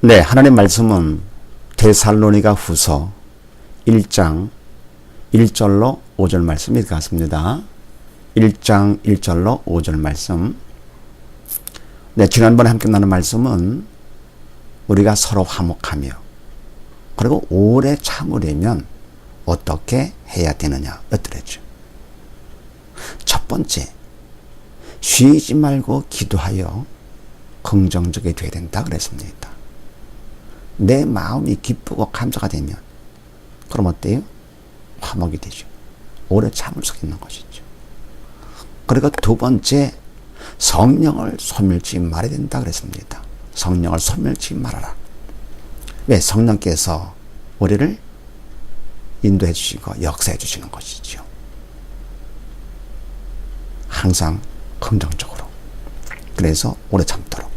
네, 하나님 말씀은 데살로니가 후서 1장 1절로 5절 말씀이 같습니다. 1장 1절로 5절 말씀. 네, 지난번에 함께 나눈 말씀은 우리가 서로 화목하며 그리고 오래 참으려면 어떻게 해야 되느냐 였더랬죠. 첫 번째, 쉬지 말고 기도하여 긍정적이 되어야 된다 그랬습니다. 내 마음이 기쁘고 감사가 되면 그럼 어때요? 화목이 되죠. 오래 참을 수 있는 것이죠. 그리고 두 번째, 성령을 소멸치 말아야 된다 그랬습니다. 성령을 소멸치 말아라. 왜? 성령께서 우리를 인도해 주시고 역사해 주시는 것이죠. 항상 긍정적으로. 그래서 오래 참도록.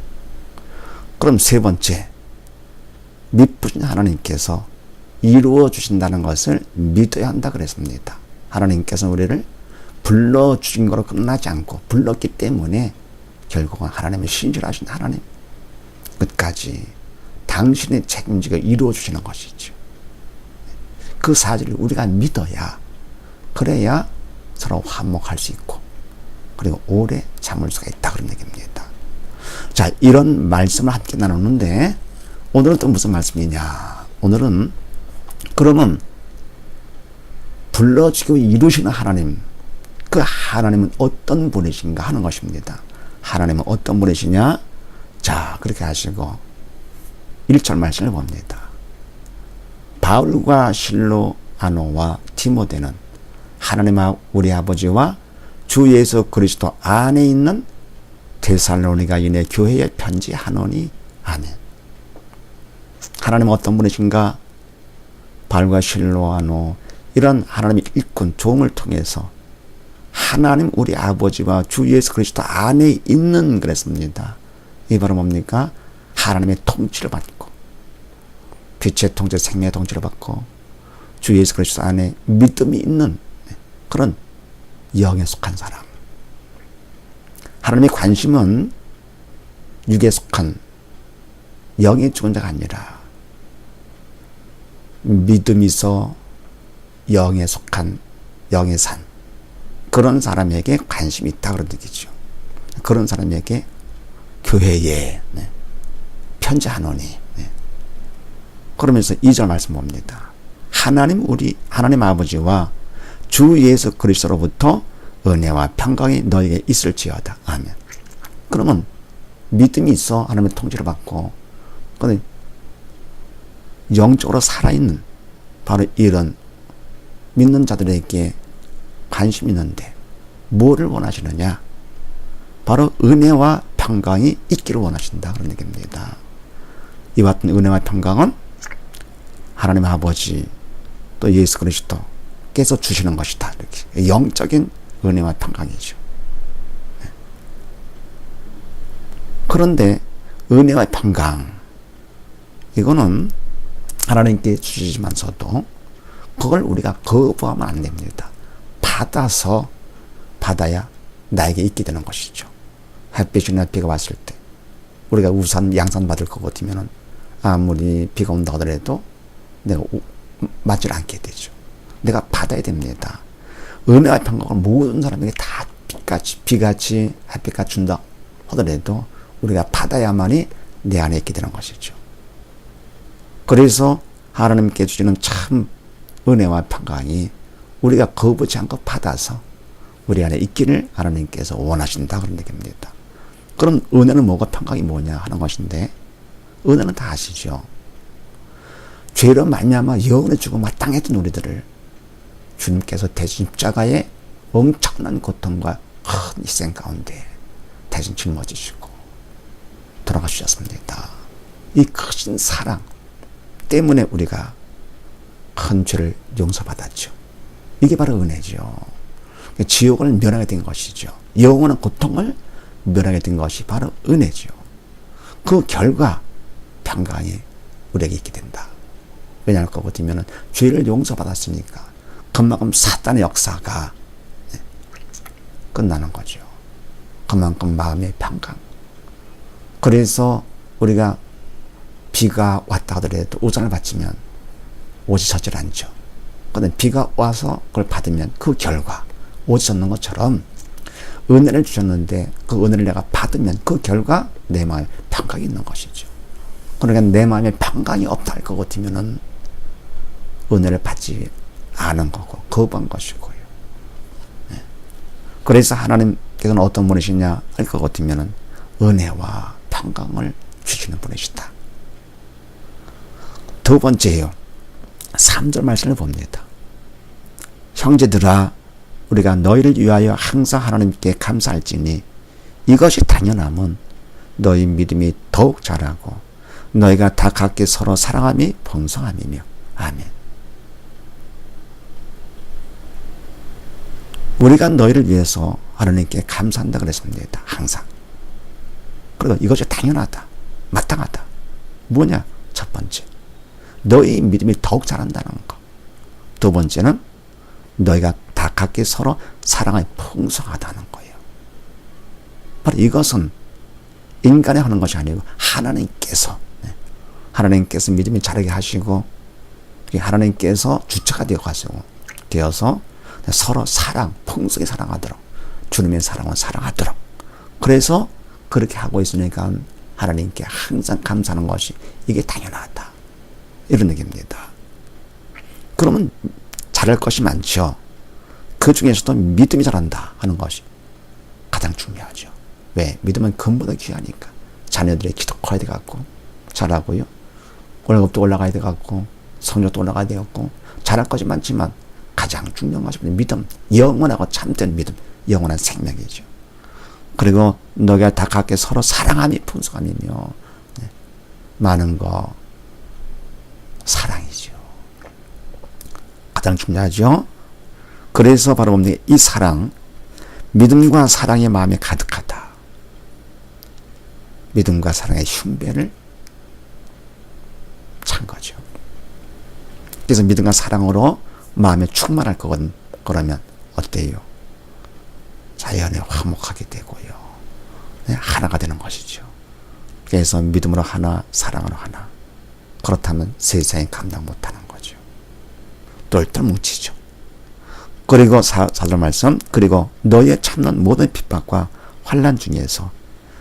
그럼 세 번째, 미쁘신 하나님께서 이루어 주신다는 것을 믿어야 한다 그랬습니다. 하나님께서 우리를 불러주신 거로 끝나지 않고 불렀기 때문에 결국은 하나님의 신실하신 하나님 끝까지 당신의 책임지고 이루어 주시는 것이죠. 그 사실을 우리가 믿어야, 그래야 서로 화목할 수 있고 그리고 오래 참을 수가 있다 그런 얘기입니다. 자, 이런 말씀을 함께 나누는데 오늘은 또 무슨 말씀이냐. 오늘은 그러면 불러주고 이루시는 하나님, 그 하나님은 어떤 분이신가 하는 것입니다. 하나님은 어떤 분이시냐. 자, 그렇게 하시고 1절 말씀을 봅니다. 바울과 실로아노와 디모데는 하나님 우리 아버지와 주 예수 그리스도 안에 있는 데살로니가인의 교회에 편지하노니 아멘. 하나님은 어떤 분이신가? 바울과 실로아노, 이런 하나님의 일꾼 조음을 통해서 하나님 우리 아버지와 주 예수 그리스도 안에 있는 그랬습니다. 이 바로 뭡니까? 하나님의 통치를 받고 빛의 통치, 생명의 통치를 받고 주 예수 그리스도 안에 믿음이 있는 그런 영에 속한 사람. 하나님의 관심은 육에 속한 영에 죽은 자가 아니라 믿음이 있어 영에 속한 영의 산, 그런 사람에게 관심이 있다 그런 얘기죠. 그런 사람에게 교회에 편지하노니. 그러면서 2절 말씀 봅니다. 하나님 아버지와 주 예수 그리스도로부터 은혜와 평강이 너에게 있을지어다. 아멘. 그러면 믿음이 있어 하나님의 통치를 받고 영적으로 살아있는 바로 이런 믿는 자들에게 관심이 있는데 뭐를 원하시느냐? 바로 은혜와 평강이 있기를 원하신다 그런 얘기입니다. 이와 같은 은혜와 평강은 하나님 아버지 또 예수 그리스도께서 주시는 것이다. 이렇게 영적인 은혜와 평강이죠. 그런데 은혜와 평강, 이거는 하나님께 주시지만서도 그걸 우리가 거부하면 안 됩니다. 받아야 나에게 있게 되는 것이죠. 햇빛이나 비가 왔을 때 우리가 우산, 양산 받을 것 같으면 아무리 비가 온다 하더라도 내가 맞질 않게 되죠. 내가 받아야 됩니다. 은혜와 평강을 모든 사람에게 다 비같이 햇빛같이 준다 하더라도 우리가 받아야만이 내 안에 있게 되는 것이죠. 그래서 하나님께 주시는 참 은혜와 평강이 우리가 거부치 않고 받아서 우리 안에 있기를 하나님께서 원하신다 그런 얘기입니다. 그럼 은혜는 뭐고 평강이 뭐냐 하는 것인데, 은혜는 다 아시죠. 죄로 말미암아 영원의 죽음을 당했던 우리들을 주님께서 대신 십자가의 엄청난 고통과 큰 희생 가운데 대신 짊어지시고 돌아가셨습니다. 이 크신 사랑 때문에 우리가 큰 죄를 용서받았죠. 이게 바로 은혜죠. 지옥을 면하게 된 것이죠. 영원한 고통을 면하게 된 것이 바로 은혜죠. 그 결과 평강이 우리에게 있게 된다. 왜냐할 것 같으면 죄를 용서받았으니까 그만큼 사탄의 역사가 끝나는 거죠. 그만큼 마음의 평강. 그래서 우리가 비가 왔다 하더라도 우산을 받치면 옷이 젖질 않죠. 그런데 비가 와서 그걸 받으면 그 결과 옷이 젖는 것처럼 은혜를 주셨는데 그 은혜를 내가 받으면 그 결과 내 마음에 평강이 있는 것이죠. 그러니까 내 마음에 평강이 없다 할 것 같으면은 은혜를 받지 않은 거고 거부한 것이고요. 네. 그래서 하나님께서는 어떤 분이시냐 할 것 같으면은 은혜와 평강을 주시는 분이시다. 두 번째요. 3절 말씀을 봅니다. 형제들아 우리가 너희를 위하여 항상 하나님께 감사할지니 이것이 당연함은 너희 믿음이 더욱 자라고 너희가 다 각기 서로 사랑함이 풍성함이며. 아멘. 우리가 너희를 위해서 하나님께 감사한다 그랬습니다. 항상. 그리고 이것이 당연하다. 마땅하다. 뭐냐? 첫 번째. 너희 믿음이 더욱 자란다는 것. 두 번째는 너희가 다 각기 서로 사랑이 풍성하다는 거예요. 바로 이것은 인간이 하는 것이 아니고 하나님께서 믿음이 자라게 하시고 하나님께서 주체가 되어서 서로 풍성히 사랑하도록 주님의 사랑을 사랑하도록 그래서 그렇게 하고 있으니까 하나님께 항상 감사하는 것이 이게 당연하다. 이런 얘기입니다. 그러면 잘할 것이 많죠. 그 중에서도 믿음이 자란다 하는 것이 가장 중요하죠. 왜? 믿음은 금보다 귀하니까. 자녀들의 기도 커야 되겠고 잘하고요. 월급도 올라가야 되겠고 성적도 올라가야 되겠고 잘할 것이 많지만 가장 중요한 것이 믿음, 영원하고 참된 믿음, 영원한 생명이죠. 그리고 너희가 다 각기 서로 사랑함이 풍성함이며 많은 거 사랑이죠. 가장 중요하죠. 그래서 바로 이 사랑, 믿음과 사랑의 마음에 가득하다. 믿음과 사랑의 흉배를 찬 거죠. 그래서 믿음과 사랑으로 마음에 충만할 거거든. 그러면 어때요? 자연에 화목하게 되고요. 하나가 되는 것이죠. 그래서 믿음으로 하나, 사랑으로 하나. 그렇다면 세상에 감당 못하는 거죠. 똘똘 뭉치죠. 그리고 4절 말씀, 그리고 너희의 참는 모든 핍박과 환난 중에서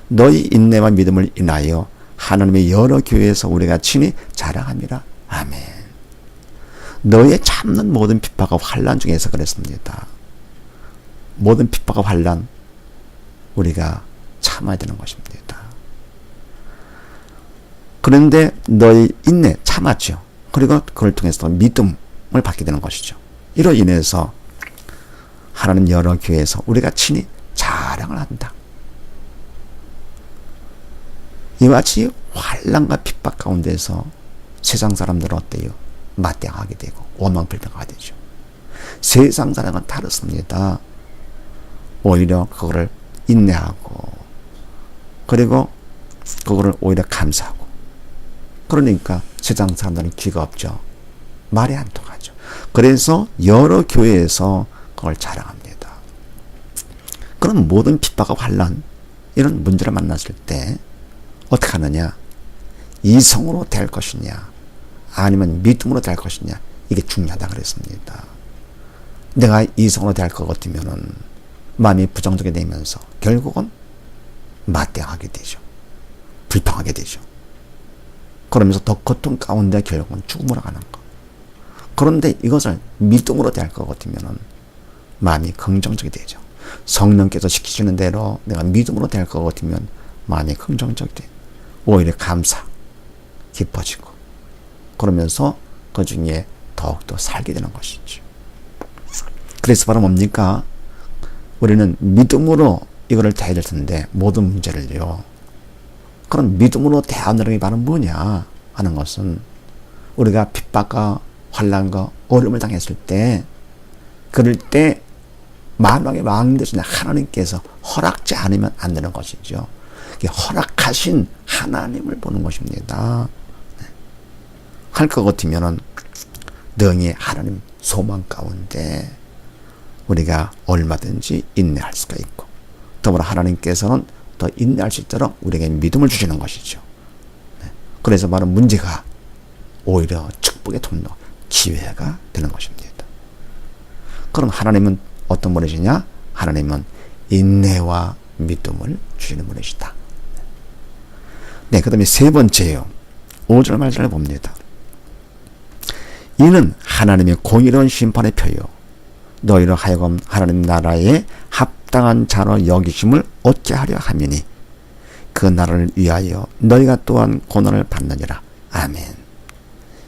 너희 인내와 믿음을 인하여 하나님의 여러 교회에서 우리가 친히 자랑함이라. 아멘. 너희의 참는 모든 핍박과 환난 중에서 그랬습니다. 모든 핍박과 환난 우리가 참아야 되는 것입니다. 그런데 너희 인내 참았죠. 그리고 그걸 통해서 믿음을 받게 되는 것이죠. 이로 인해서 하나님 여러 교회에서 우리가 친히 자랑을 한다. 이와 같이 환난과 핍박 가운데서 세상 사람들은 어때요? 맞대하게 되고 원망불평하게 되죠. 세상 사람은 다릅니다. 오히려 그거를 인내하고 그리고 그거를 오히려 감사하고 그러니까 세상 사람들은 귀가 없죠. 말이 안 통하죠. 그래서 여러 교회에서 그걸 자랑합니다. 그런 모든 핍박과 환난 이런 문제를 만났을 때 어떻게 하느냐? 이성으로 될 것이냐 아니면 믿음으로 될 것이냐 이게 중요하다 그랬습니다. 내가 이성으로 될 것 같으면은 마음이 부정적이 되면서 결국은 맞대하게 되죠. 불평하게 되죠. 그러면서 더 고통 가운데 결국은 죽음으로 가는 것. 그런데 이것을 믿음으로 될 것 같으면은 마음이 긍정적이 되죠. 성령께서 시키시는 대로 내가 믿음으로 될 것 같으면 마음이 긍정적이 돼. 오히려 감사, 기뻐지고 그러면서 그 중에 더욱더 살게 되는 것이죠. 그래서 바로 뭡니까? 우리는 믿음으로 이거를 대해야 될 텐데 모든 문제를요. 그럼 믿음으로 대하는 게 바로 뭐냐 하는 것은 우리가 핍박과 환난과 어려움을 당했을 때 그럴 때 만왕의 왕 되신 하나님께서 허락지 않으면 안 되는 것이죠. 허락하신 하나님을 보는 것입니다. 할 것 같으면은 능히 하나님 소망 가운데 우리가 얼마든지 인내할 수가 있고 더불어 하나님께서는 더 인내할 수 있도록 우리에게 믿음을 주시는 것이죠. 그래서 바로 문제가 오히려 축복의 통로, 기회가 되는 것입니다. 그럼 하나님은 어떤 분이시냐? 하나님은 인내와 믿음을 주시는 분이시다. 네, 그 다음에 세 번째요. 5절 말씀을 봅니다. 이는 하나님의 공의로운 심판의 표요 너희로 하여금 하나님 나라에 합당한 자로 여기심을 얻게 하려 함이니 그 나라를 위하여 너희가 또한 고난을 받느니라. 아멘.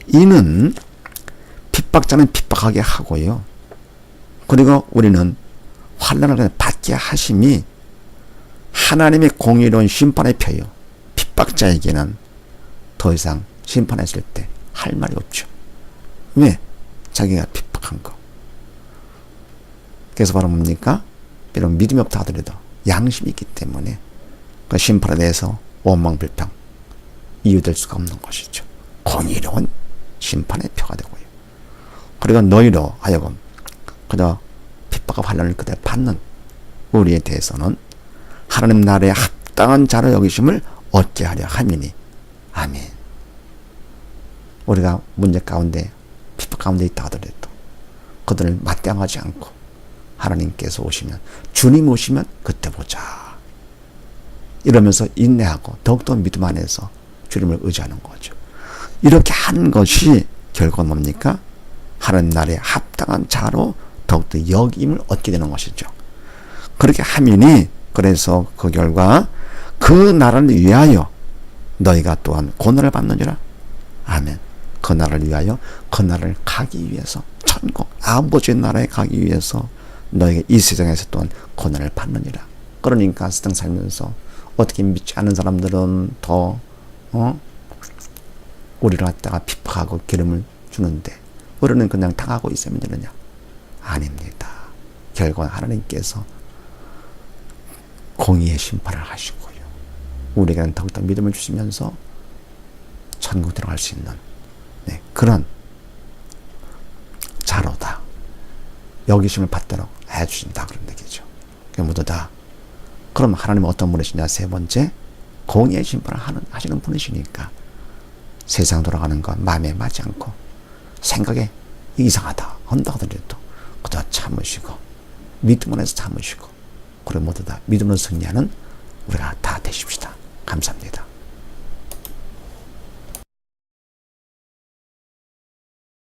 이는 핍박자는 핍박하게 하고요. 그리고 우리는 환난을 받게 하심이 하나님의 공의로운 심판의 표요. 핍박자에게는 더 이상 심판했을 때 할 말이 없죠. 왜? 자기가 핍박한 거. 그래서 바로 뭡니까? 비록 믿음이 없다 하더라도 양심이 있기 때문에 그 심판에 대해서 원망불평 이유될 수가 없는 것이죠. 공의로운 심판의 표가 되고요. 그리고 너희로 하여금 그저 핍박과 환난을 그대로 받는 우리에 대해서는 하나님 나라에 합당한 자로 여기심을 얻게 하려 함이니 아멘. 우리가 문제 가운데 핍박 가운데 있다 하더라도 그들을 맞대응하지 않고 하나님께서 오시면 주님 오시면 그때 보자 이러면서 인내하고 더욱더 믿음 안에서 주님을 의지하는 거죠. 이렇게 하는 것이 결국 뭡니까? 하나님 나라에 합당한 자로 더욱더 여김을 얻게 되는 것이죠. 그렇게 하면이 그래서 그 결과 그 나라를 위하여 너희가 또한 고난을 받느니라. 아멘. 그 나라를 위하여 그 나라를 가기 위해서 천국 아버지의 나라에 가기 위해서 너희가 이 세상에서 또한 고난을 받느니라. 그러니까 세상 살면서 어떻게 믿지 않은 사람들은 더 우리를 갖다가 핍박하고 기름을 주는데 우리는 그냥 당하고 있으면 되느냐? 아닙니다. 결과 하나님께서 공의의 심판을 하시고요. 우리에게는 더욱더 믿음을 주시면서 천국 들어갈 수 있는 그런 자로다. 여기심을 받도록 해주신다. 그런 얘기죠. 모두 다. 그럼 하나님은 어떤 분이시냐? 세 번째, 공의의 심판을 하시는 분이시니까 세상 돌아가는 것 마음에 맞지 않고 생각에 이상하다 한다 하더라도 그다 참으시고 믿음 안에서 참으시고 그리고 모두 다 믿음으로 승리하는 우리가 다 되십시다. 감사합니다.